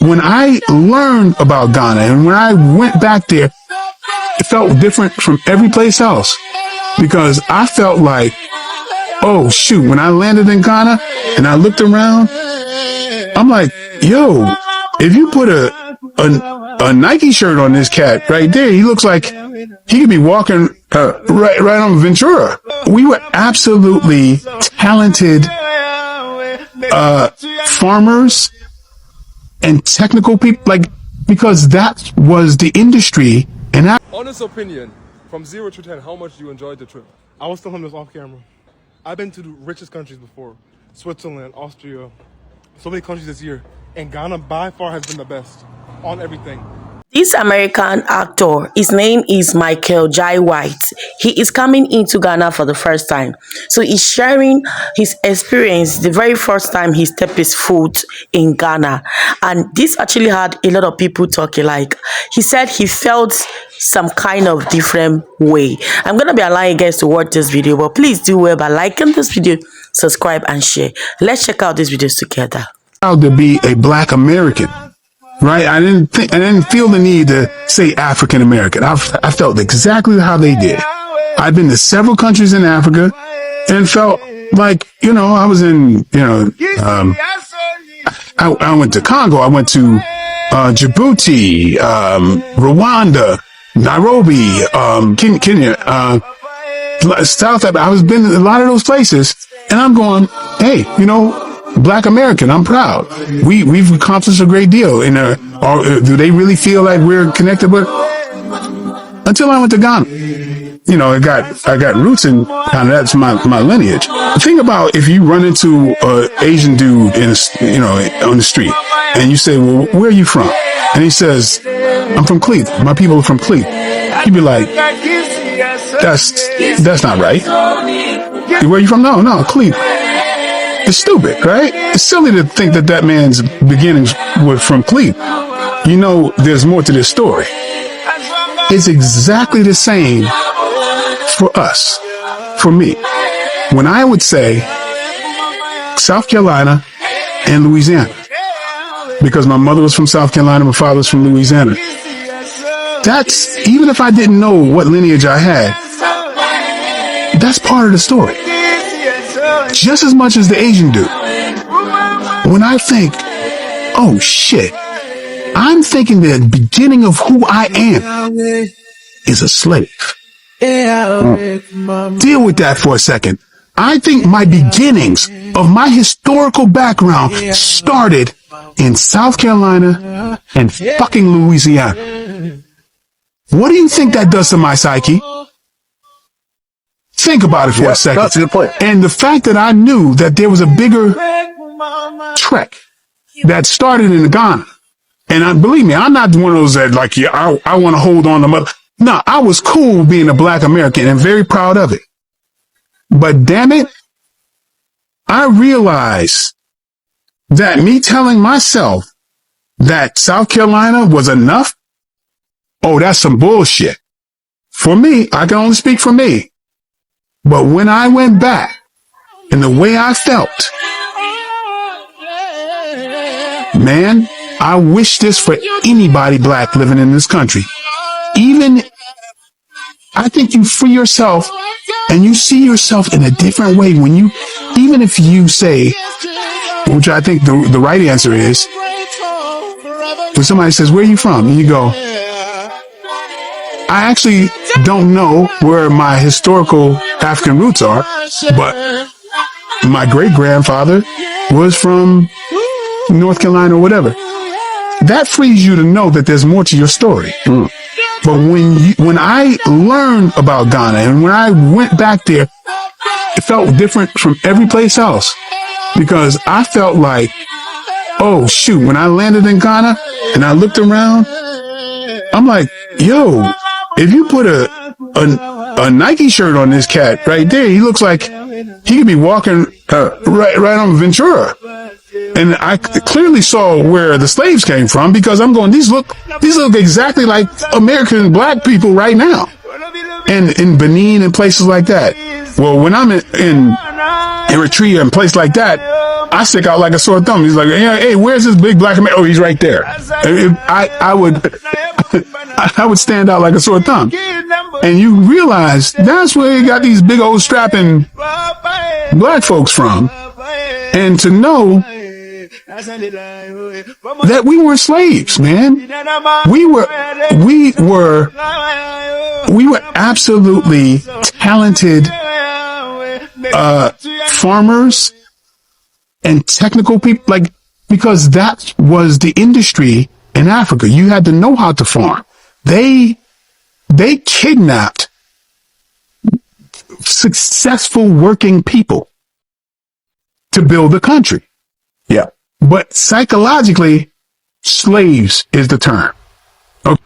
when I learned about Ghana and when I went back there, it felt different from every place else because I felt like, oh shoot, when I landed in Ghana and I looked around, I'm like, yo, if you put a Nike shirt on this cat right there, he looks like he could be walking right on Ventura. We were absolutely talented farmers and technical people, like, because that was the industry. And honest opinion, from 0 to 10, how much do you enjoyed the trip? I was telling this off camera. I've been to the richest countries before. Switzerland, Austria, so many countries this year. And Ghana by far has been the best on everything. This American actor, his name is Michael Jai White. He is coming into Ghana for the first time. So he's sharing his experience the very first time he stepped his foot in Ghana. And this actually had a lot of people talking. Like, he said he felt some kind of different way. I'm going to be allowing you guys to watch this video, but please do well by liking this video, subscribe and share. Let's check out these videos together. Proud to be a Black American. Right, I didn't feel the need to say African American. I felt exactly how they did. I've been to several countries in Africa and felt like, you know, I was in, you know, I went to Congo, I went to Djibouti, Rwanda, Nairobi, Kenya, South Africa. I was been in a lot of those places, and I'm going, hey, you know, Black American, I'm proud. We've accomplished a great deal. Do they really feel like we're connected with? Until I went to Ghana, you know, I got roots in Ghana. That's my lineage. The thing about if you run into an Asian dude on the street and you say, well, where are you from? And he says, I'm from Cleveland. My people are from Cleveland. You'd be like, that's not right. Where are you from? No, Cleveland. It's stupid, right? It's silly to think that man's beginnings were from Cleveland. You know, there's more to this story. It's exactly the same for us, for me. When I would say South Carolina and Louisiana, because my mother was from South Carolina, my father was from Louisiana. That's, even if I didn't know what lineage I had, that's part of the story. Just as much as the Asian do. When I think, oh shit, I'm thinking the beginning of who I am is a slave. Deal with that for a second. I think my beginnings of my historical background started in South Carolina and fucking Louisiana. What do you think that does to my psyche? Think about it for a second. That's a good point. And the fact that I knew that there was a bigger trek that started in Ghana. And believe me, I'm not one of those that like, yeah, I want to hold on to mother. No, I was cool being a Black American and very proud of it. But damn it, I realized that me telling myself that South Carolina was enough, oh, that's some bullshit. For me, I can only speak for me. But when I went back and the way I felt, man, I wish this for anybody Black living in this country. Even, I think you free yourself and you see yourself in a different way when you, even if you say, which I think the right answer is, when somebody says, where are you from? And you go, I actually don't know where my historical African roots are, but my great-grandfather was from North Carolina or whatever. That frees you to know that there's more to your story. But when I learned about Ghana and when I went back there, it felt different from every place else because I felt like, oh shoot, when I landed in Ghana and I looked around, I'm like, yo, if you put a Nike shirt on this cat right there, he looks like he could be walking right on Ventura. And I clearly saw where the slaves came from because I'm going, these look exactly like American Black people right now. And in Benin and places like that. Well, when I'm in Eritrea and places like that, I stick out like a sore thumb. He's like, hey, where's this big black man? Oh, he's right there. I would, I would stand out like a sore thumb. And you realize that's where you got these big old strapping black folks from. And to know that we were slaves, man. We were absolutely talented farmers and technical people, like, because that was the industry in Africa. You had to know how to farm. They kidnapped successful working people to build the country. Yeah. But psychologically, slaves is the term. Okay.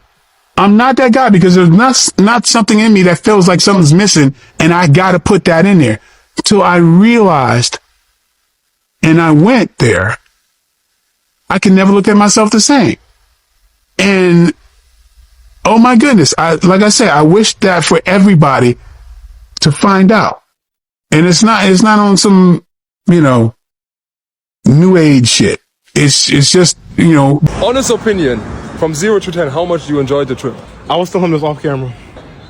I'm not that guy because there's not something in me that feels like something's missing, and I got to put that in there. Till I realized, and I went there, I can never look at myself the same. And oh my goodness, like I said, I wish that for everybody to find out. And it's not on some, new age shit. It's just, Honest opinion, from 0 to 10, how much do you enjoy the trip? I was telling him this off camera.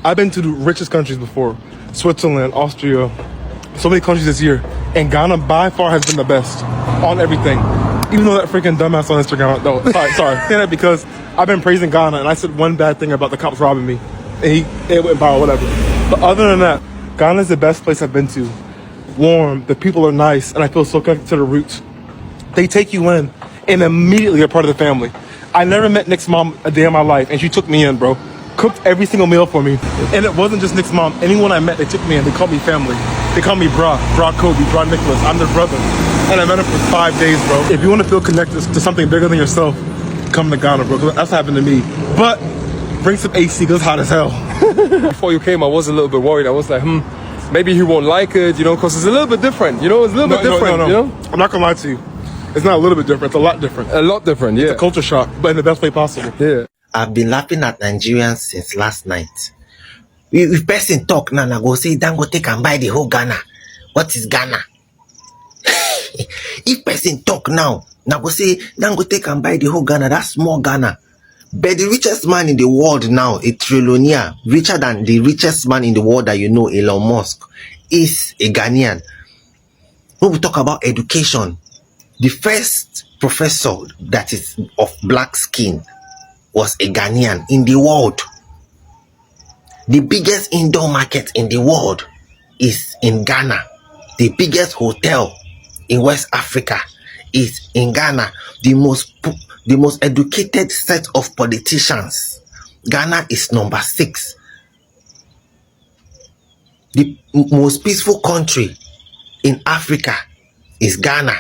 I've been to the richest countries before. Switzerland, Austria, so many countries this year. And Ghana by far has been the best on everything. Even though that freaking dumbass on Instagram, no, sorry, saying that because I've been praising Ghana and I said one bad thing about the cops robbing me. And it went viral, whatever. But other than that, Ghana is the best place I've been to. Warm, the people are nice, and I feel so connected to the roots. They take you in and immediately you're part of the family. I never met Nick's mom a day in my life, and she took me in, bro. Cooked every single meal for me. And it wasn't just Nick's mom. Anyone I met, they took me in. They called me family. They called me Bra Kobe, Bra Nicholas. I'm their brother. And I met him for 5 days, bro. If you want to feel connected to something bigger than yourself, come to Ghana, bro. That's what happened to me. But bring some AC, because it's hot as hell. Before you came, I was a little bit worried. I was like, maybe he won't like it, because it's a little bit different, it's a little bit different, No. I'm not gonna lie to you. It's not a little bit different, it's a lot different. A lot different, yeah. It's a culture shock, but in the best way possible. Yeah. I've been laughing at Nigerians since last night. If person talk now, I go say, Dangote can buy the whole Ghana. What is Ghana? If person talk now, I go say, Dangote can buy the whole Ghana. That's small Ghana. But the richest man in the world now, a trillionaire, richer than the richest man in the world that Elon Musk, is a Ghanaian. When we talk about education, the first professor that is of black skin was a Ghanaian in the world. The biggest indoor market in the world is in Ghana. The biggest hotel in West Africa is in Ghana. The most educated set of politicians, Ghana is number 6. The most peaceful country in Africa is Ghana.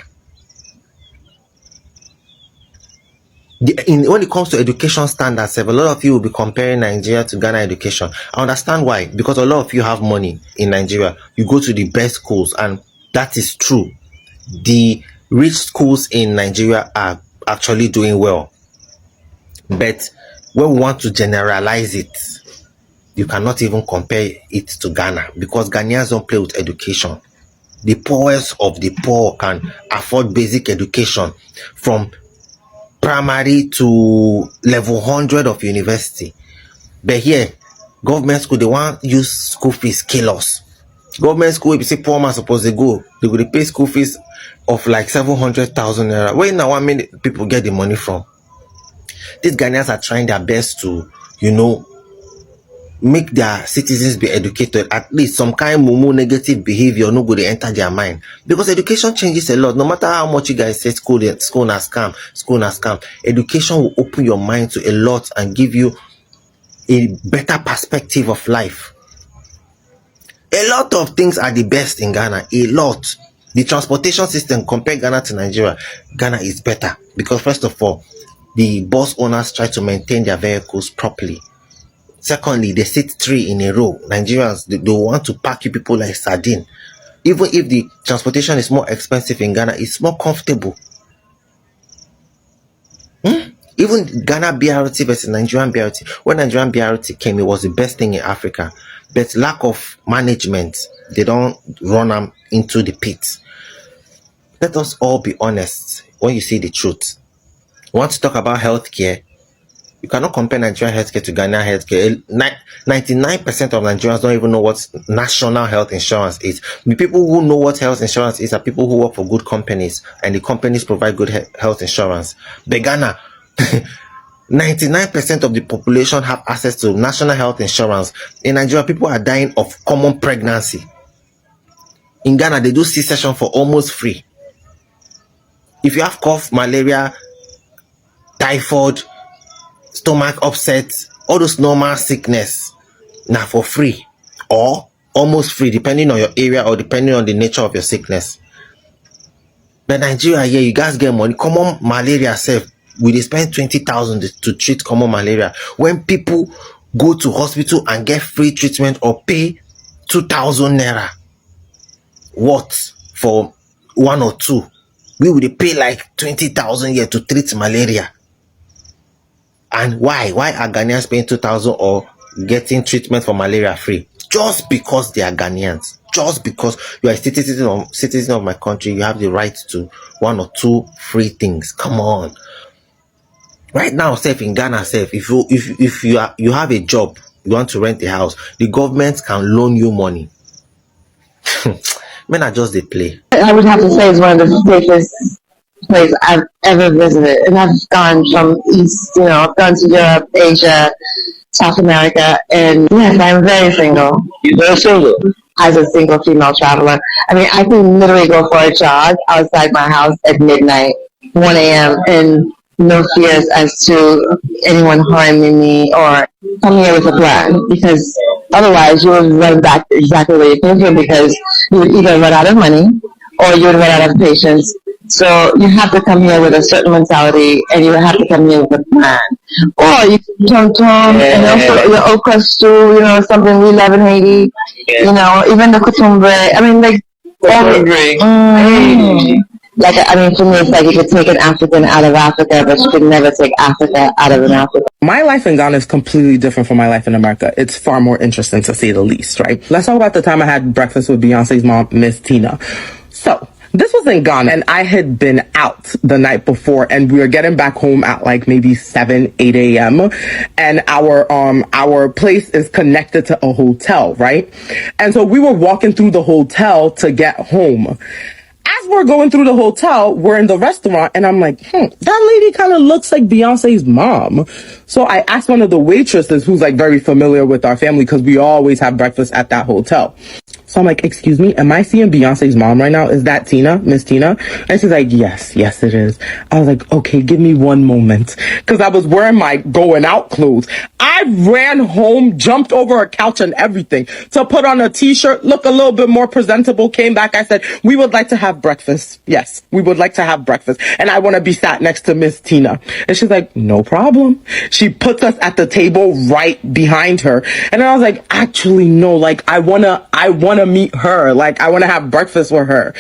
When it comes to education standards, a lot of you will be comparing Nigeria to Ghana education. I understand why, because a lot of you have money in Nigeria. You go to the best schools, and that is true. The rich schools in Nigeria are actually doing well. But when we want to generalize it, you cannot even compare it to Ghana, because Ghanaians don't play with education. The poorest of the poor can afford basic education from primary to level 100 of university. But here, government school, they want use school fees kill us. Government school, if you say poor man supposed to go, they go to pay school fees of like 700,000 naira. Where now, how many people get the money from? These Ghanaians are trying their best to, make their citizens be educated. At least some kind of negative behavior no go to enter their mind, because education changes a lot. No matter how much you guys say school na scam, education will open your mind to a lot and give you a better perspective of life. A lot of things are the best in Ghana. A lot. The transportation system, compare Ghana to Nigeria, Ghana is better, because first of all, the bus owners try to maintain their vehicles properly. Secondly, they sit 3 in a row. Nigerians, they want to pack you people like sardine. Even if the transportation is more expensive in Ghana, it's more comfortable. Even Ghana BRT versus Nigerian BRT. When Nigerian BRT came, it was the best thing in Africa. But lack of management, they don't run them into the pit. Let us all be honest when you see the truth. You want to talk about healthcare? You cannot compare Nigerian healthcare to Ghana healthcare. 99% of Nigerians don't even know what national health insurance is. The people who know what health insurance is are people who work for good companies, and the companies provide good health insurance. But Ghana, 99% of the population have access to national health insurance. In Nigeria, people are dying of common pregnancy. In Ghana, they do C-section for almost free. If you have cough, malaria, typhoid, stomach upset, all those normal sickness, now for free or almost free, depending on your area or depending on the nature of your sickness. But Nigeria, yeah, you guys get money. Common malaria self, we spend 20,000 to treat common malaria. When people go to hospital and get free treatment or pay 2,000 naira, what for one or two? We would pay like 20,000 here to treat malaria. And why? Why are Ghanaians paying 2,000 or getting treatment for malaria free? Just because they are Ghanaians. Just because you are a citizen of my country, you have the right to one or two free things. Come on. Right now, safe in Ghana, safe. If you have a job, you want to rent a house, the government can loan you money. Men are just they play. I would have to say it's one of the safest place I've ever visited. And I've gone from East, I've gone to Europe, Asia, South America, and yes, I'm very single. You're very single? As a single female traveler. I mean, I can literally go for a jog outside my house at midnight, 1 a.m., and no fears as to anyone harming me or coming here with a plan, because otherwise you would run back exactly where you came from, because you would either run out of money or you would run out of patience. So you have to come here with a certain mentality, and you have to come here with a plan. Or you can tom and also the okra stew, something we love in Haiti. Even the kutumbre. I mean, like for me, it's like you could take an African out of Africa, but you could never take Africa out of an African. My life in Ghana is completely different from my life in America. It's far more interesting, to say the least, right? Let's talk about the time I had breakfast with Beyonce's mom, Miss Tina. So, this was in Ghana, and I had been out the night before, and we were getting back home at like maybe 7, 8 a.m. And our place is connected to a hotel, right? And so we were walking through the hotel to get home. As we're going through the hotel, we're in the restaurant, and I'm like, that lady kind of looks like Beyonce's mom. So I asked one of the waitresses, who's like very familiar with our family, because we always have breakfast at that hotel. So I'm like, excuse me, am I seeing Beyonce's mom right now? Is that Tina, Miss Tina? And she's like, yes, it is. I was like, okay, give me one moment. Because I was wearing my going out clothes. I ran home, jumped over a couch and everything to put on a t-shirt, look a little bit more presentable, came back. I said, we would like to have breakfast. Yes, we would like to have breakfast. And I want to be sat next to Miss Tina. And she's like, no problem. She puts us at the table right behind her. And I was like, actually, no, like, I want to meet her. Like, I want to have breakfast with her.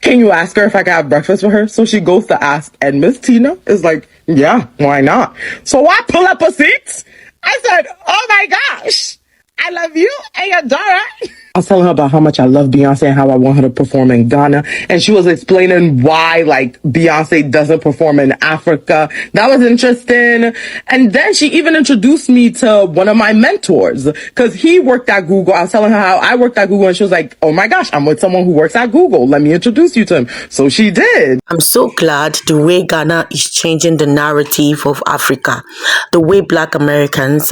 Can you ask her if I can have breakfast with her? So she goes to ask, and Miss Tina is like, yeah, why not? So I pull up a seat. I said, oh my gosh, I love you and your daughter. I was telling her about how much I love Beyonce and how I want her to perform in Ghana. And she was explaining why, like, Beyonce doesn't perform in Africa. That was interesting. And then she even introduced me to one of my mentors, because he worked at Google. I was telling her how I worked at Google, and she was like, oh my gosh, I'm with someone who works at Google. Let me introduce you to him. So she did. I'm so glad the way Ghana is changing the narrative of Africa, the way Black Americans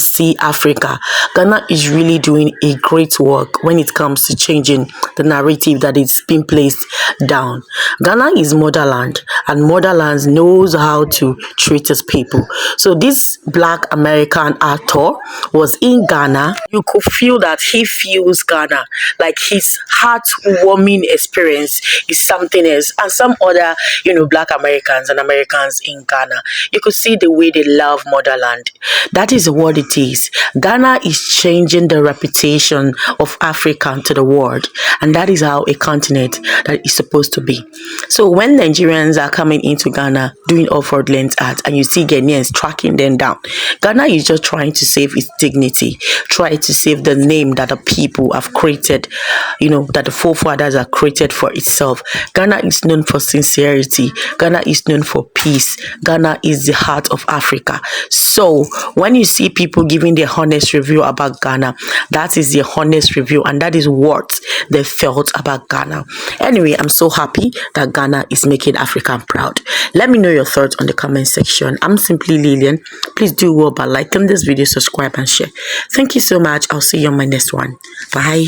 see Africa. Ghana is really doing a great work when it comes to changing the narrative that is being placed down. Ghana is motherland, and motherland knows how to treat its people. So this Black American actor was in Ghana. You could feel that he feels Ghana, like his heartwarming experience is something else. And some other, Black Americans and Americans in Ghana, you could see the way they love love motherland. That is what it is. Ghana is changing the reputation of Africa to the world, and that is how a continent that is supposed to be. So when Nigerians are coming into Ghana doing fraudulent acts, and you see Ghanaians tracking them down, Ghana is just trying to save its dignity, try to save the name that the people have created, that the forefathers have created for itself. Ghana is known for sincerity. Ghana is known for peace. Ghana is the heart of Africa. So when you see people giving their honest review about Ghana, that is their honest review, and that is what they felt about Ghana. Anyway, I'm so happy that Ghana is making Africa proud. Let me know your thoughts on the comment section. I'm simply Lilian. Please do well by liking this video, subscribe, and share. Thank you so much. I'll see you on my next one. Bye.